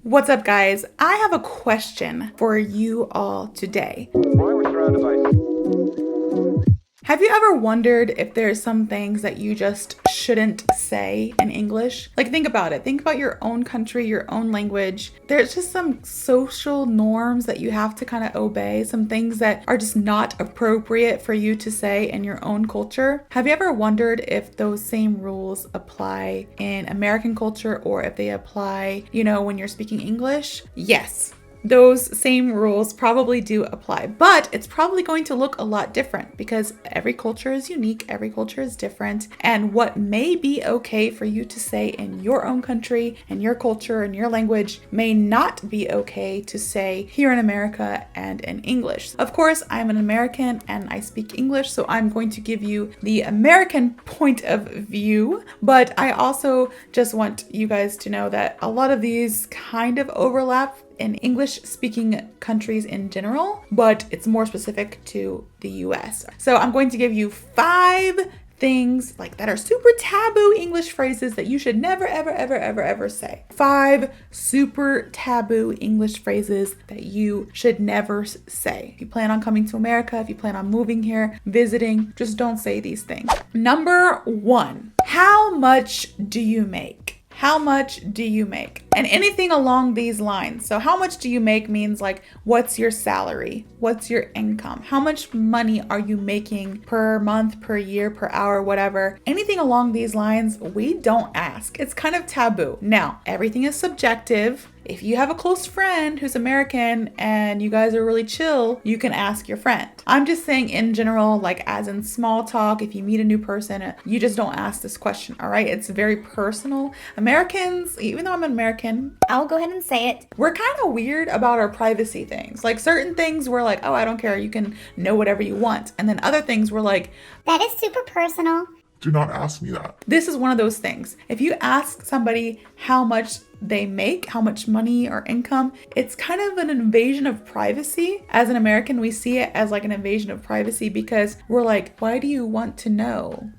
What's up, guys? I have a question for you all today. Why we're surrounded by Have you ever wondered if there's some things that you just shouldn't say in English? Like, think about it. Think about your own country, your own language. There's just some social norms that you have to kind of obey, some things that are just not appropriate for you to say in your own culture. Have you ever wondered if those same rules apply in American culture or if they apply, when you're speaking English? Yes. Those same rules probably do apply, but it's probably going to look a lot different because every culture is unique, every culture is different, and what may be okay for you to say in your own country and your culture and your language may not be okay to say here in America and in English. Of course, I'm an American and I speak English, so I'm going to give you the American point of view, but I also just want you guys to know that a lot of these kind of overlap in English-speaking countries in general, but it's more specific to the US. So I'm going to give you 5 things that are super taboo English phrases that you should never, ever say. 5 super taboo English phrases that you should never say. If you plan on coming to America, if you plan on moving here, visiting, just don't say these things. Number 1, how much do you make? How much do you make? And anything along these lines. So how much do you make means what's your salary? What's your income? How much money are you making per month, per year, per hour, whatever? Anything along these lines, we don't ask. It's kind of taboo. Now, everything is subjective. If you have a close friend who's American and you guys are really chill, you can ask your friend. I'm just saying in general, as in small talk, if you meet a new person, you just don't ask this question, all right? It's very personal. Americans, even though I'm an American, I'll go ahead and say it. we're kind of weird about our privacy things. Certain things we're oh, I don't care. You can know whatever you want. And then other things we're That is super personal. do not ask me that. this is one of those things. If you ask somebody how much they make, how much money or income, it's kind of an invasion of privacy. As an American, we see it as an invasion of privacy because we're why do you want to know?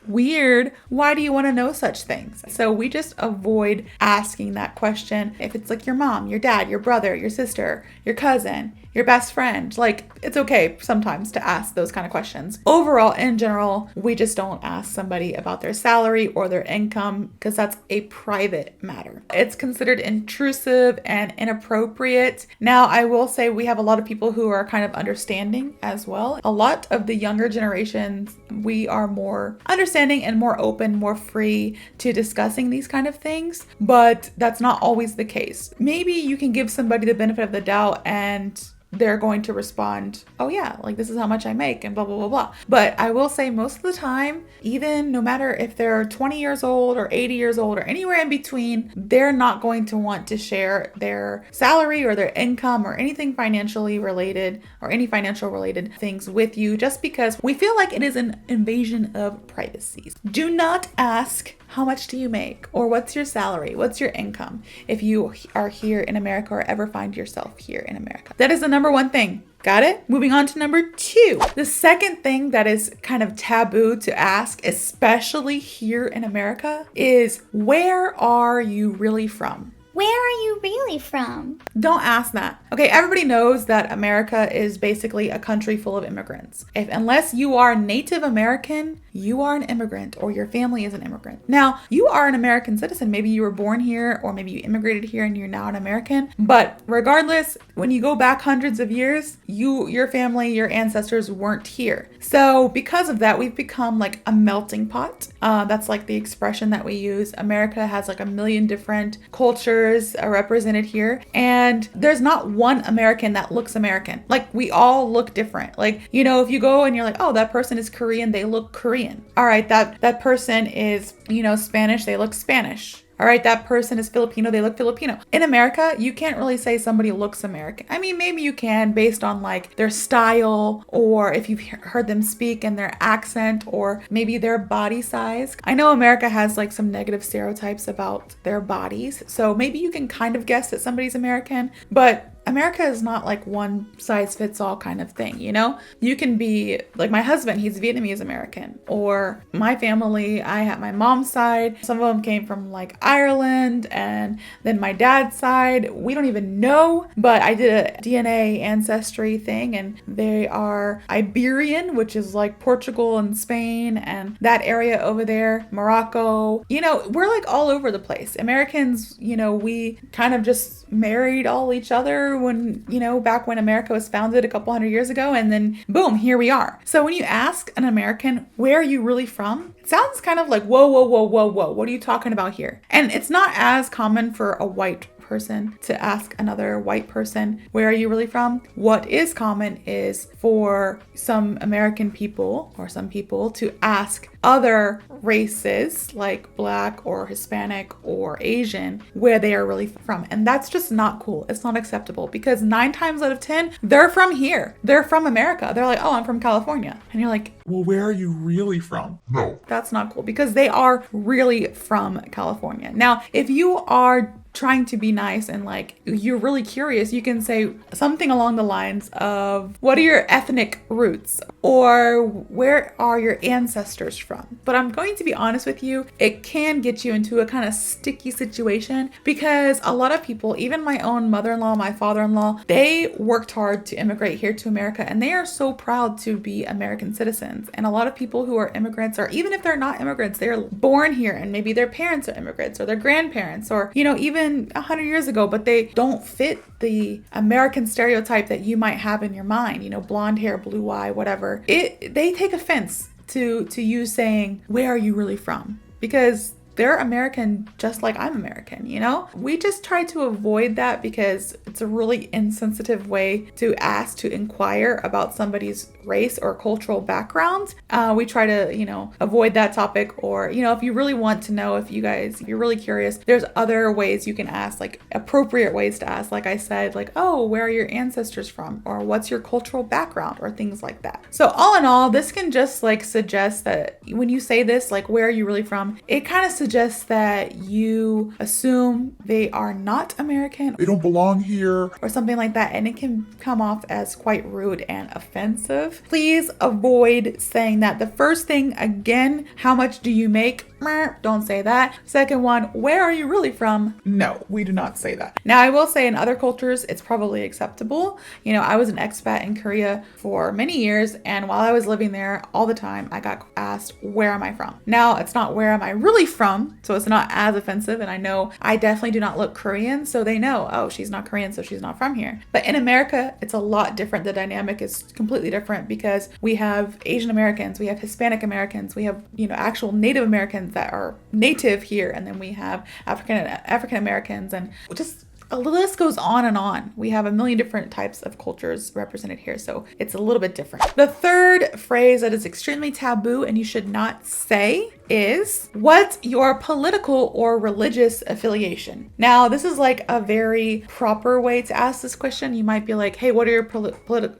Weird. Why do you want to know such things? So we just avoid asking that question. If it's your mom, your dad, your brother, your sister, your cousin, your best friend, it's okay sometimes to ask those kind of questions. Overall, in general, we just don't ask somebody about their salary or their income because that's a private matter. It's considered intrusive and inappropriate. Now, I will say we have a lot of people who are kind of understanding as well. A lot of the younger generations, we are more understanding and more open, more free to discussing these kind of things, but that's not always the case. Maybe you can give somebody the benefit of the doubt and they're going to respond, oh yeah, this is how much I make and blah, blah, blah, blah. But I will say most of the time, even no matter if they're 20 years old or 80 years old or anywhere in between, they're not going to want to share their salary or their income or anything financially related or any financial related things with you just because we feel like it is an invasion of privacy. Do not ask, how much do you make? Or what's your salary? What's your income? If you are here in America or ever find yourself here in America. That is the number 1 thing. Got it? Moving on to number 2. The second thing that is kind of taboo to ask, especially here in America, is where are you really from? Where are you really from? Don't ask that. Okay, everybody knows that America is basically a country full of immigrants. Unless you are Native American, you are an immigrant or your family is an immigrant. Now, you are an American citizen. Maybe you were born here or maybe you immigrated here and you're now an American. But regardless, when you go back hundreds of years, your family, your ancestors weren't here. So because of that, we've become a melting pot. That's the expression that we use. America has a million different cultures are represented here. And there's not one American that looks American. We all look different. If you go and you're oh, that person is Korean, they look Korean. All right, that person is, Spanish, they look Spanish. All right, that person is Filipino, they look Filipino. In America, you can't really say somebody looks American. I mean, maybe you can based on their style or if you've heard them speak and their accent or maybe their body size. I know America has some negative stereotypes about their bodies. So maybe you can kind of guess that somebody's American, but America is not like one size fits all kind of thing, you know? You can be like my husband, he's Vietnamese American, or my family, I have my mom's side. Some of them came from like Ireland, and then my dad's side, we don't even know, but I did a DNA ancestry thing and they are Iberian, which is like Portugal and Spain and that area over there, Morocco. You know, we're like all over the place. Americans, you know, we kind of just married all each other when, you know, back when America was founded a couple hundred years ago, and then boom, here we are. So when you ask an American, where are you really from? It sounds kind of like, whoa, whoa, whoa, whoa, whoa. What are you talking about here? And it's not as common for a white person to ask another white person, where are you really from? What is common is for some American people or some people to ask other races like Black or Hispanic or Asian where they are really from. And that's just not cool. It's not acceptable because 9 times out of 10, they're from here. They're from America. They're like, oh, I'm from California. And you're like, well, where are you really from? No. That's not cool because they are really from California. Now, if you are trying to be nice and like you're really curious, you can say something along the lines of, what are your ethnic roots? Or where are your ancestors from? But I'm going to be honest with you, it can get you into a kind of sticky situation because a lot of people, even my own mother-in-law, my father-in-law, they worked hard to immigrate here to America and they are so proud to be American citizens. And a lot of people who are immigrants, or even if they're not immigrants, they're born here and maybe their parents are immigrants or their grandparents, or, you know, even 100 years ago, but they don't fit the American stereotype that you might have in your mind, you know, blonde hair, blue eye, whatever. They take offense to you saying, where are you really from? Because they're American just like I'm American, you know? We just try to avoid that because it's a really insensitive way to ask, to inquire about somebody's race or cultural background. We try to, you know, avoid that topic, or, you know, if you really want to know, if you're really curious, there's other ways you can ask, like appropriate ways to ask. Like I said, like, oh, where are your ancestors from? Or what's your cultural background? Or things like that. So all in all, this can just like suggest that when you say this, like, where are you really from? It kind of suggests that you assume they are not American. They don't belong here. Or something like that. And it can come off as quite rude and offensive. Please avoid saying that. The first thing, again, how much do you make? Don't say that. Second one, where are you really from? No, we do not say that. Now, I will say in other cultures, it's probably acceptable. You know, I was an expat in Korea for many years, and while I was living there all the time, I got asked, where am I from? Now, it's not where am I really from, so it's not as offensive, and I know I definitely do not look Korean, so they know, oh, she's not Korean, so she's not from here. But in America, it's a lot different. The dynamic is completely different because we have Asian Americans, we have Hispanic Americans, we have, you know, actual Native Americans that are native here, and then we have African Americans, and just the list goes on and on. We have a million different types of cultures represented here, so it's a little bit different. The third phrase that is extremely taboo and you should not say is, what's your political or religious affiliation? Now, this is like a very proper way to ask this question. You might be like, hey, what are your political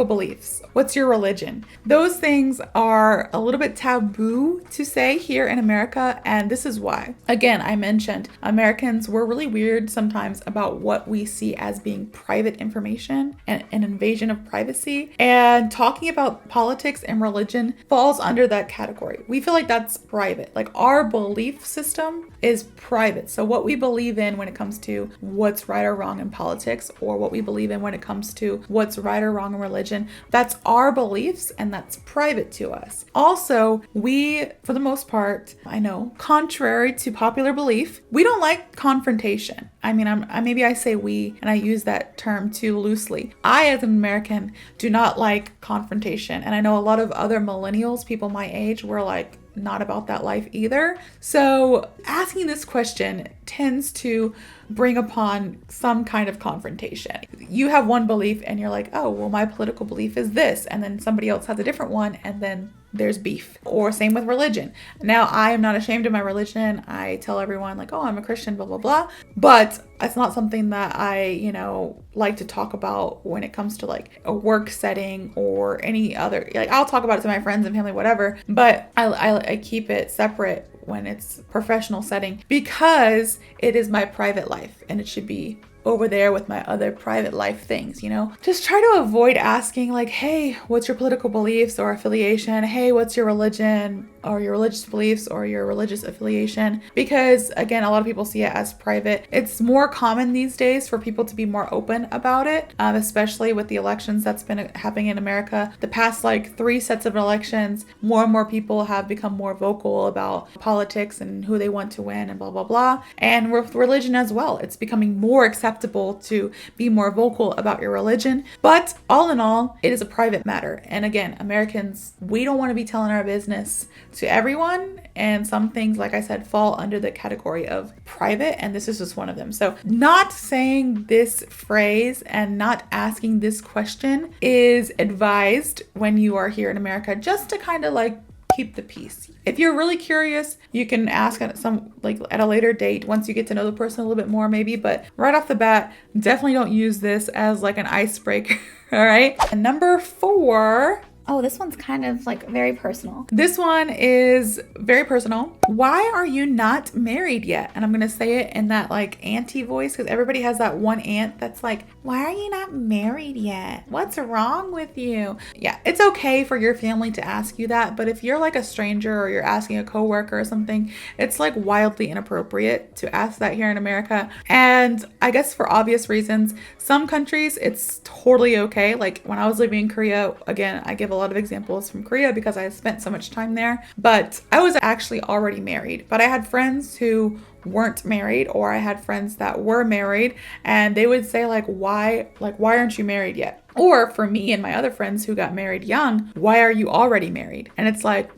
beliefs? What's your religion? Those things are a little bit taboo to say here in America, and this is why. Again, I mentioned Americans were really weird sometimes about what we see as being private information and an invasion of privacy, and talking about politics and religion falls under that category. We feel like that's private. Like our belief system is private. So what we believe in when it comes to what's right or wrong in politics, or what we believe in when it comes to what's right or wrong in religion, that's our beliefs and that's private to us. Also, we, for the most part, I know, contrary to popular belief, we don't like confrontation. I mean, maybe I say we, and I use that term too loosely. I, as an American, do not like confrontation. And I know a lot of other millennials, people my age, were like, not about that life either. So asking this question tends to bring upon some kind of confrontation. You have one belief and you're like, oh, well, my political belief is this. And then somebody else has a different one, and then there's beef. Or same with religion. Now, I am not ashamed of my religion. I tell everyone like, oh, I'm a Christian, blah, blah, blah. But it's not something that I, you know, like to talk about when it comes to like a work setting or any other, like I'll talk about it to my friends and family, whatever. But I keep it separate when it's professional setting because it is my private life and it should be over there with my other private life things, you know? Just try to avoid asking like, hey, what's your political beliefs or affiliation? Hey, what's your religion or your religious beliefs or your religious affiliation? Because again, a lot of people see it as private. It's more common these days for people to be more open about it, especially with the elections that's been happening in America. The past like 3 sets of elections, more and more people have become more vocal about politics and who they want to win and blah, blah, blah. And with religion as well, it's becoming more acceptable to be more vocal about your religion. But all in all, it is a private matter. And again, Americans, we don't want to be telling our business to everyone. And some things, like I said, fall under the category of private. And this is just one of them. So not saying this phrase and not asking this question is advised when you are here in America, just to kind of like keep the peace. If you're really curious, you can ask at at a later date once you get to know the person a little bit more maybe, but right off the bat, definitely don't use this as like an icebreaker. All right. And number 4. Oh, this one's kind of like very personal. This one is very personal. Why are you not married yet? And I'm going to say it in that like auntie voice, because everybody has that one aunt that's like, why are you not married yet? What's wrong with you? Yeah, it's okay for your family to ask you that. But if you're like a stranger or you're asking a coworker or something, it's like wildly inappropriate to ask that here in America. And I guess for obvious reasons, some countries it's totally okay. Like when I was living in Korea, again, I give a lot of examples from Korea because I spent so much time there, but I was actually already married. But I had friends who weren't married, or I had friends that were married, and they would say like, why aren't you married yet? Or for me and my other friends who got married young, why are you already married? And it's like,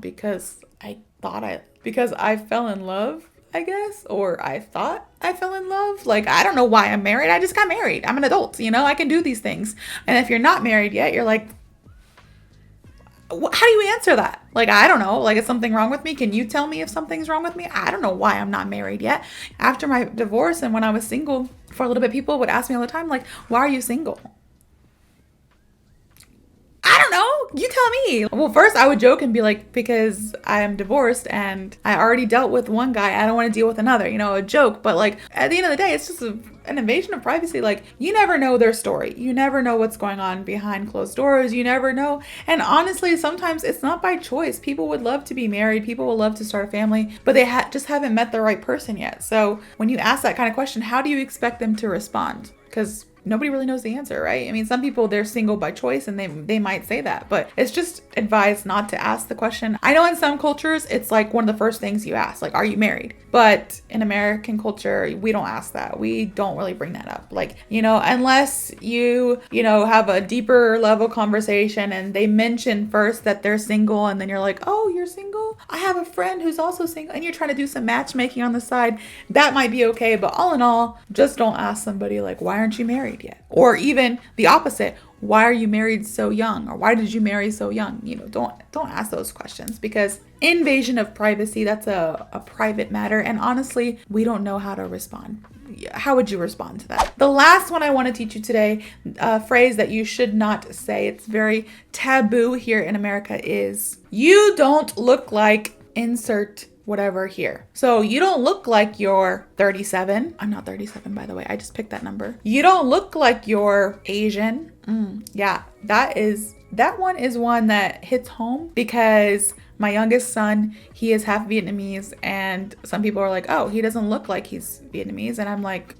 because I fell in love, I guess, or I thought I fell in love. Like, I don't know why I'm married. I just got married. I'm an adult, you know, I can do these things. And if you're not married yet, you're like, how do you answer that? Like, I don't know. Like, is something wrong with me? Can you tell me if something's wrong with me? I don't know why I'm not married yet. After my divorce and when I was single for a little bit, people would ask me all the time, like, why are you single? I don't know. You tell me. Well, first I would joke and be like, because I am divorced and I already dealt with one guy. I don't want to deal with another, you know, a joke. But like at the end of the day, it's just an invasion of privacy. Like you never know their story. You never know what's going on behind closed doors. You never know. And honestly, sometimes it's not by choice. People would love to be married. People would love to start a family, but they just haven't met the right person yet. So when you ask that kind of question, how do you expect them to respond? Because nobody really knows the answer, right? I mean, some people, they're single by choice and they might say that, but it's just advised not to ask the question. I know in some cultures, it's like one of the first things you ask, like, are you married? But in American culture, we don't ask that. We don't really bring that up. Like, you know, unless you have a deeper level conversation and they mention first that they're single and then you're like, oh, you're single? I have a friend who's also single, and you're trying to do some matchmaking on the side. That might be okay, but all in all, just don't ask somebody like, why aren't you married yet? Or even the opposite, why are you married so young? Or why did you marry so young? You know, don't ask those questions, because invasion of privacy, that's a private matter. And honestly, we don't know how to respond. How would you respond to that? The last one I want to teach you today, a phrase that you should not say, it's very taboo here in America, is you don't look like insert whatever here. So you don't look like you're 37. I'm not 37, by the way. I just picked that number. You don't look like you're Asian. Yeah, that one is one that hits home, because my youngest son, he is half Vietnamese, and some people are like, oh, he doesn't look like he's Vietnamese. And I'm like,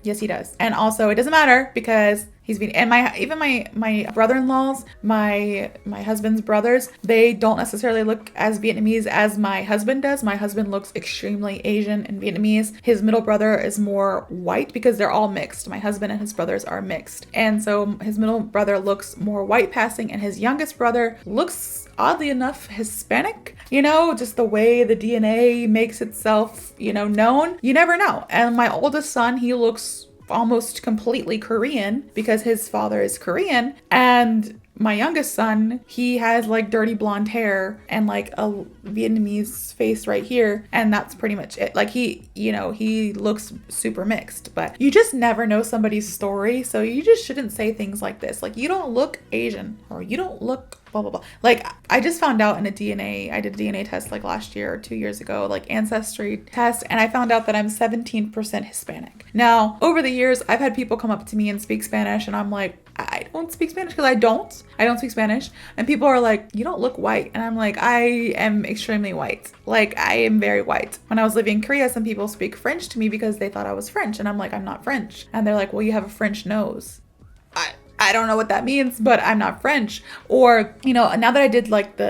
yes, he does. And also it doesn't matter, because he's been, and my brother-in-laws, my husband's brothers, they don't necessarily look as Vietnamese as my husband does. My husband looks extremely Asian and Vietnamese. His middle brother is more white, because they're all mixed. My husband and his brothers are mixed. And so his middle brother looks more white passing, and his youngest brother looks, oddly enough, Hispanic. You know, just the way the DNA makes itself, known. You never know. And my oldest son, he looks almost completely Korean, because his father is Korean. And my youngest son, he has like dirty blonde hair and like a Vietnamese face right here, and that's pretty much it. Like he looks super mixed, but you just never know somebody's story, so you just shouldn't say things like this. Like, you don't look Asian, or you don't look blah blah blah. Like, I just found out I did a DNA test like last year or 2 years ago, like ancestry test, and I found out that I'm 17% Hispanic. Now, over the years, I've had people come up to me and speak Spanish, and I'm like, I don't speak Spanish, because I don't speak Spanish. And people are like, you don't look white. And I'm like, I am extremely white. Like, I am very white. When I was living in Korea, some people speak French to me because they thought I was French. And I'm like, I'm not French. And they're like, well, you have a French nose. I don't know what that means, but I'm not French. Or, now that I did like the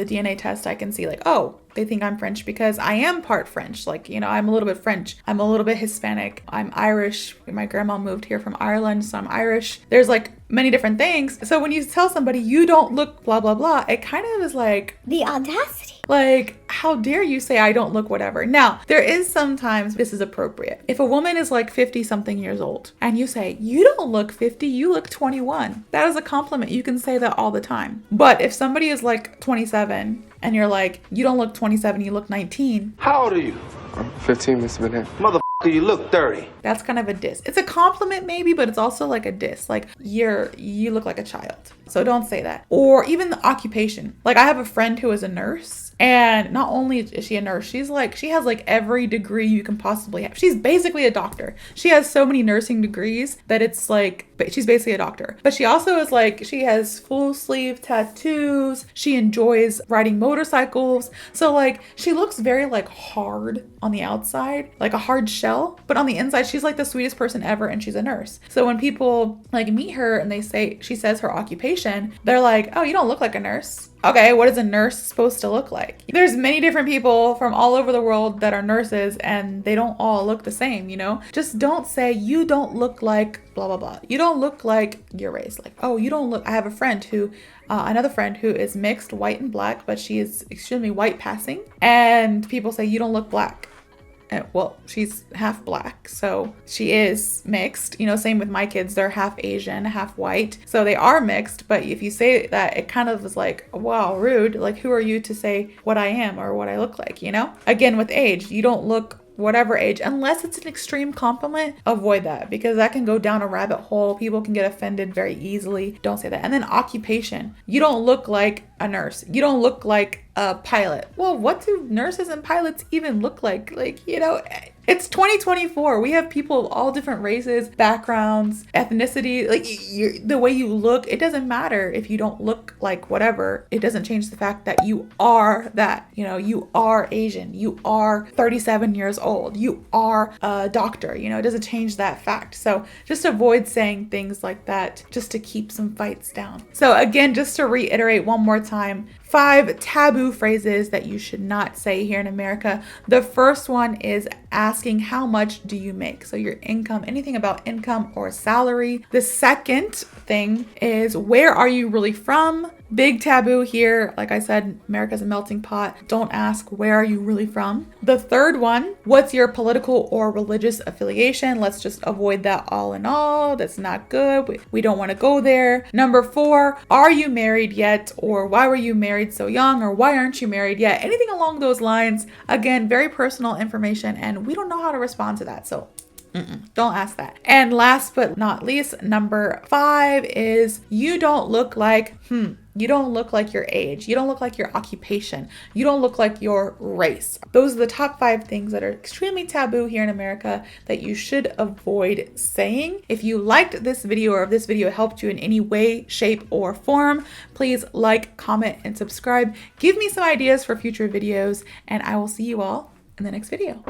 DNA test, I can see like, oh, they think I'm French because I am part French. Like, I'm a little bit French. I'm a little bit Hispanic. I'm Irish. My grandma moved here from Ireland, so I'm Irish. There's like many different things. So when you tell somebody you don't look blah, blah, blah, it kind of is like, The audacity. like, how dare you say I don't look whatever? Now, there is sometimes this is appropriate. If a woman is like 50 something years old and you say, you don't look 50, you look 21. That is a compliment. You can say that all the time. But if somebody is like 27 and you're like, you don't look 27, you look 19. How old are you? I'm 15, Mr. Bennett. Motherfucker, you look 30. That's kind of a diss. It's a compliment maybe, but it's also like a diss. Like, you look like a child. So don't say that. Or even the occupation. Like, I have a friend who is a nurse. And not only is she a nurse, she has like every degree you can possibly have. She's basically a doctor. She has so many nursing degrees that it's like, she's basically a doctor. But she also is like, she has full sleeve tattoos. She enjoys riding motorcycles. So like, she looks very like hard on the outside, like a hard shell. But on the inside, she's like the sweetest person ever, and she's a nurse. So when people like meet her and she says her occupation, they're like, oh, you don't look like a nurse. Okay, what is a nurse supposed to look like? There's many different people from all over the world that are nurses, and they don't all look the same, Just don't say you don't look like blah, blah, blah. You don't look like your race. Like, oh, you don't look. I have a friend another friend who is mixed white and black, but she is extremely white passing. And people say you don't look black. Well, she's half black, so she is mixed. Same with my kids. They're half Asian, half white. So they are mixed, but if you say that, it kind of is like, wow, rude. Like, who are you to say what I am or what I look like, Again, with age, you don't look whatever age, unless it's an extreme compliment. Avoid that, because that can go down a rabbit hole. People can get offended very easily. Don't say that. And then occupation. You don't look like a nurse. You don't look like a pilot. Well, what do nurses and pilots even look like? It's 2024. We have people of all different races, backgrounds, ethnicity. Like, the way you look, it doesn't matter if you don't look like whatever. It doesn't change the fact that you are that. You are Asian. You are 37 years old. You are a doctor. It doesn't change that fact. So just avoid saying things like that just to keep some fights down. So again, just to reiterate one more time, 5 taboo phrases that you should not say here in America. The first one is asking, how much do you make? So your income, anything about income or salary. The second thing is, where are you really from? Big taboo here. Like I said, America's a melting pot. Don't ask, where are you really from? The third one, what's your political or religious affiliation? Let's just avoid that all in all. That's not good. We don't want to go there. Number 4, are you married yet? Or why were you married so young? Or why aren't you married yet? Anything along those lines. Again, very personal information, and we don't know how to respond to that. So don't ask that. And last but not least, number 5 is, you don't look like, you don't look like your age. You don't look like your occupation. You don't look like your race. Those are the top 5 things that are extremely taboo here in America that you should avoid saying. If you liked this video, or if this video helped you in any way, shape, or form, please like, comment, and subscribe. Give me some ideas for future videos, and I will see you all in the next video.